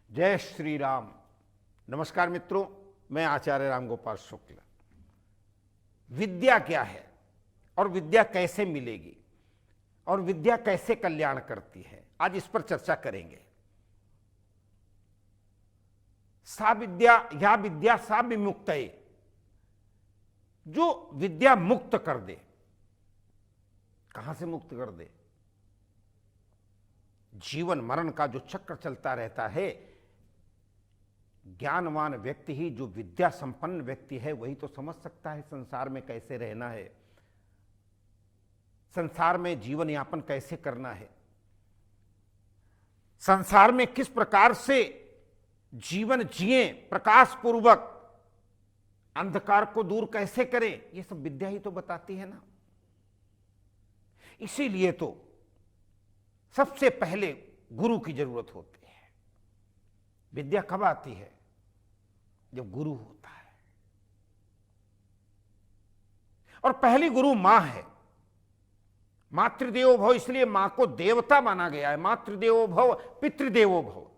जय श्री राम। नमस्कार मित्रों, मैं आचार्य रामगोपाल शुक्ल। विद्या क्या है और विद्या कैसे मिलेगी और विद्या कैसे कल्याण करती है, आज इस पर चर्चा करेंगे। सा विद्या या विद्या सा विमुक्तये, जो विद्या मुक्त कर दे। कहां से मुक्त कर दे? जीवन मरण का जो चक्र चलता रहता है, ज्ञानवान व्यक्ति ही, जो विद्या संपन्न व्यक्ति है, वही तो समझ सकता है संसार में कैसे रहना है, संसार में जीवन यापन कैसे करना है, संसार में किस प्रकार से जीवन जिए, प्रकाश पूर्वक अंधकार को दूर कैसे करें। ये सब विद्या ही तो बताती है ना। इसीलिए तो सबसे पहले गुरु की जरूरत होती है। विद्या कब आती है? जब गुरु होता है। और पहली गुरु मां है। मातृदेवो भव, इसलिए मां को देवता माना गया है। मातृदेवो भव पितृदेवो भव।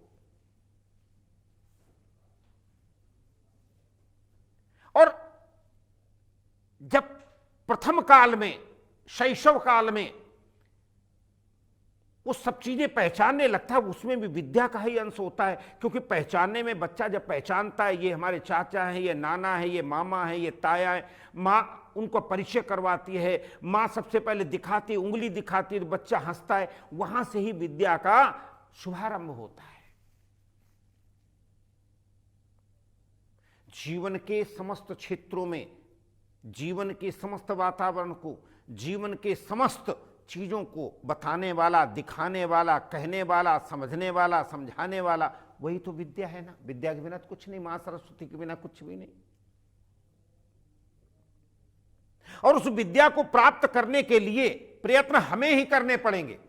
और जब प्रथम काल में, शैशव काल में वो सब चीजें पहचानने लगता है, उसमें भी विद्या का ही अंश होता है। क्योंकि पहचानने में बच्चा जब पहचानता है, ये हमारे चाचा है, ये नाना है, ये मामा है, ये ताया है, माँ उनको परिचय करवाती है, माँ सबसे पहले दिखाती है, उंगली दिखाती है, तो बच्चा हंसता है। वहां से ही विद्या का शुभारंभ होता है। जीवन के समस्त क्षेत्रों में, जीवन के समस्त वातावरण को, जीवन के समस्त चीजों को बताने वाला, दिखाने वाला, कहने वाला, समझने वाला, समझाने वाला, वही तो विद्या है ना। विद्या के बिना तो कुछ नहीं, मां सरस्वती के बिना कुछ भी नहीं। और उस विद्या को प्राप्त करने के लिए प्रयत्न हमें ही करने पड़ेंगे।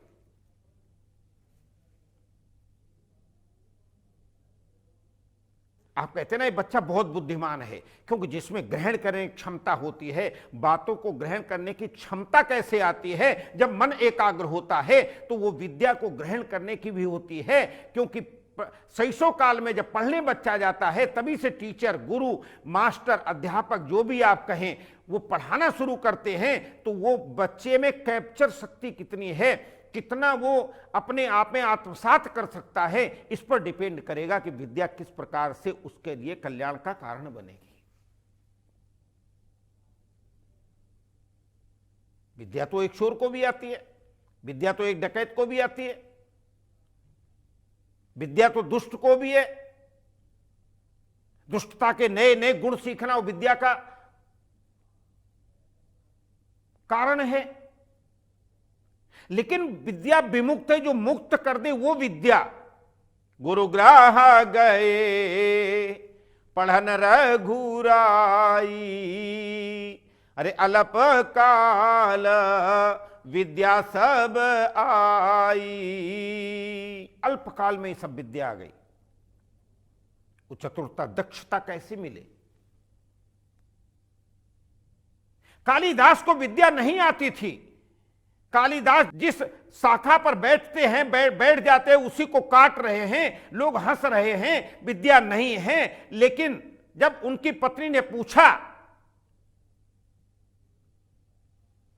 आप कहते ना ये बच्चा बहुत बुद्धिमान है, क्योंकि जिसमें ग्रहण करने की क्षमता होती है, बातों को ग्रहण करने की क्षमता कैसे आती है? जब मन एकाग्र होता है तो वो विद्या को ग्रहण करने की भी होती है। क्योंकि शैशव काल में जब पढ़ने बच्चा जाता है, तभी से टीचर, गुरु, मास्टर, अध्यापक जो भी आप कहें, वो पढ़ाना शुरू करते हैं, तो वो बच्चे में कैप्चर शक्ति कितनी है, कितना वो अपने आप में आत्मसात कर सकता है, इस पर डिपेंड करेगा कि विद्या किस प्रकार से उसके लिए कल्याण का कारण बनेगी। विद्या तो एक चोर को भी आती है, विद्या तो एक डकैत को भी आती है, विद्या तो दुष्ट को भी है। दुष्टता के नए नए गुण सीखना वो विद्या का कारण है। लेकिन विद्या विमुक्त है, जो मुक्त कर दे वो विद्या। गुरुग्राह गए पढ़न रघुराई, अरे अलप काल विद्या सब आई। अल्पकाल में सब विद्या आ गई। वो चतुरता, दक्षता कैसे मिले? कालिदास को विद्या नहीं आती थी। कालिदास जिस शाखा पर बैठते हैं, बैठ जाते हैं, उसी को काट रहे हैं, लोग हंस रहे हैं, विद्या नहीं है। लेकिन जब उनकी पत्नी ने पूछा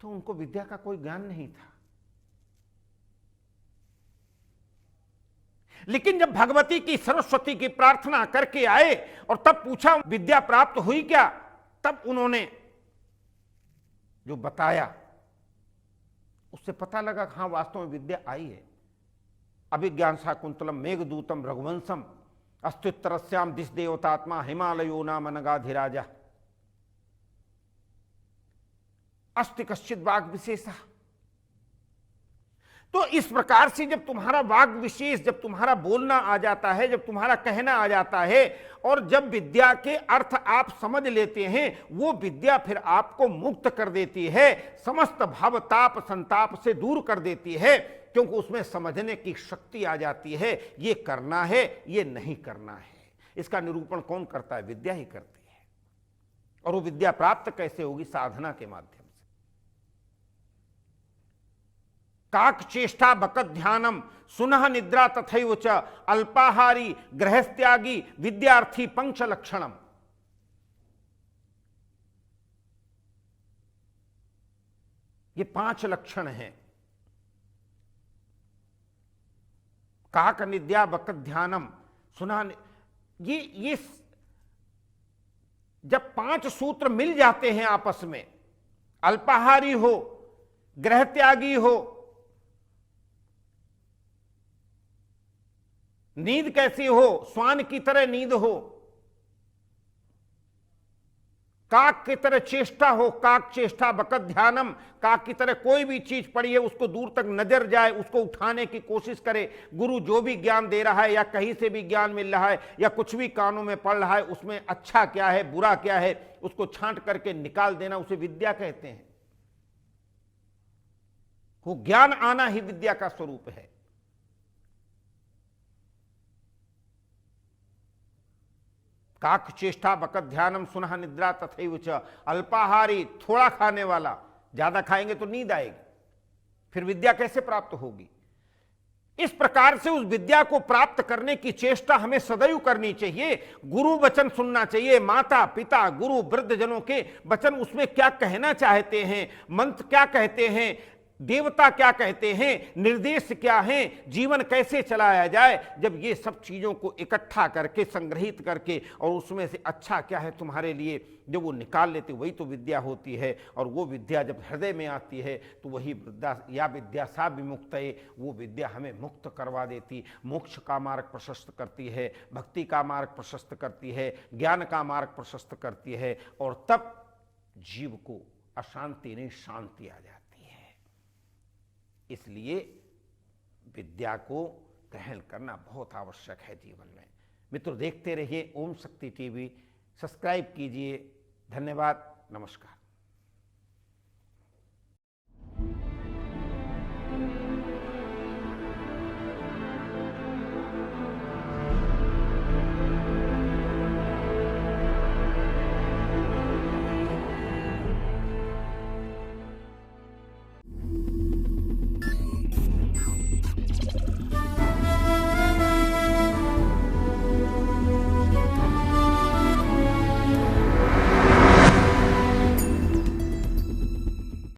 तो उनको विद्या का कोई ज्ञान नहीं था। लेकिन जब भगवती की, सरस्वती की प्रार्थना करके आए और तब पूछा विद्या प्राप्त हुई क्या, तब उन्होंने जो बताया उससे पता लगा कि हाँ, वास्तव में विद्या आई है। अभिज्ञान शाकुंतलम मेघदूतम रघुवंशम अस्त्युत्तरस्याम दिश देवतात्मा हिमालयो नाम नगाधिराजा अस्ति कश्चित वाग विशेषा। तो इस प्रकार से जब तुम्हारा वाग विशेष, जब तुम्हारा बोलना आ जाता है, जब तुम्हारा कहना आ जाता है, और जब विद्या के अर्थ आप समझ लेते हैं, वो विद्या फिर आपको मुक्त कर देती है, समस्त भवताप संताप से दूर कर देती है। क्योंकि उसमें समझने की शक्ति आ जाती है, ये करना है, ये नहीं करना है। इसका निरूपण कौन करता है? विद्या ही करती है। और वो विद्या प्राप्त कैसे होगी? साधना के माध्यम से। काक चेष्टा बकत ध्यानम सुनह निद्रा तथैव च अल्पाहारी गृहस्त्यागी विद्यार्थी पंच लक्षणम। ये 5 लक्षण हैं। काक निद्रा बकत ध्यानम सुनह, ये जब 5 सूत्र मिल जाते हैं आपस में, अल्पाहारी हो, गृहत्यागी हो, नींद कैसी हो, श्वान की तरह नींद हो, काक की तरह चेष्टा हो, काक चेष्टा बकत ध्यानम, काक की तरह कोई भी चीज पड़ी है उसको दूर तक नजर जाए, उसको उठाने की कोशिश करे। गुरु जो भी ज्ञान दे रहा है या कहीं से भी ज्ञान मिल रहा है या कुछ भी कानों में पढ़ रहा है, उसमें अच्छा क्या है बुरा क्या है उसको छांट करके निकाल देना, उसे विद्या कहते हैं। वो ज्ञान आना ही विद्या का स्वरूप है। काक चेष्टा बकत ध्यानम सुनह निद्रा तथैव च अल्पाहारी, थोड़ा खाने वाला, ज्यादा खाएंगे तो नींद आएगी, फिर विद्या कैसे प्राप्त होगी। इस प्रकार से उस विद्या को प्राप्त करने की चेष्टा हमें सदैव करनी चाहिए। गुरु वचन सुनना चाहिए, माता पिता गुरु वृद्धजनों के वचन, उसमें क्या कहना चाहते हैं, मंत्र क्या कहते हैं, देवता क्या कहते हैं, निर्देश क्या हैं, जीवन कैसे चलाया जाए। जब ये सब चीजों को इकट्ठा करके संग्रहित करके और उसमें से अच्छा क्या है तुम्हारे लिए, जब वो निकाल लेते वही तो विद्या होती है। और वो विद्या जब हृदय में आती है तो वही या विद्या सा विमुक्त है, वो विद्या हमें मुक्त करवा देती, मोक्ष का मार्ग प्रशस्त करती है, भक्ति का मार्ग प्रशस्त करती है, ज्ञान का मार्ग प्रशस्त करती है। और तब जीव को अशांति नहीं शांति आ जाती है। इसलिए विद्या को ग्रहण करना बहुत आवश्यक है जीवन में। मित्रों, देखते रहिए ओम शक्ति टीवी, सब्सक्राइब कीजिए। धन्यवाद, नमस्कार।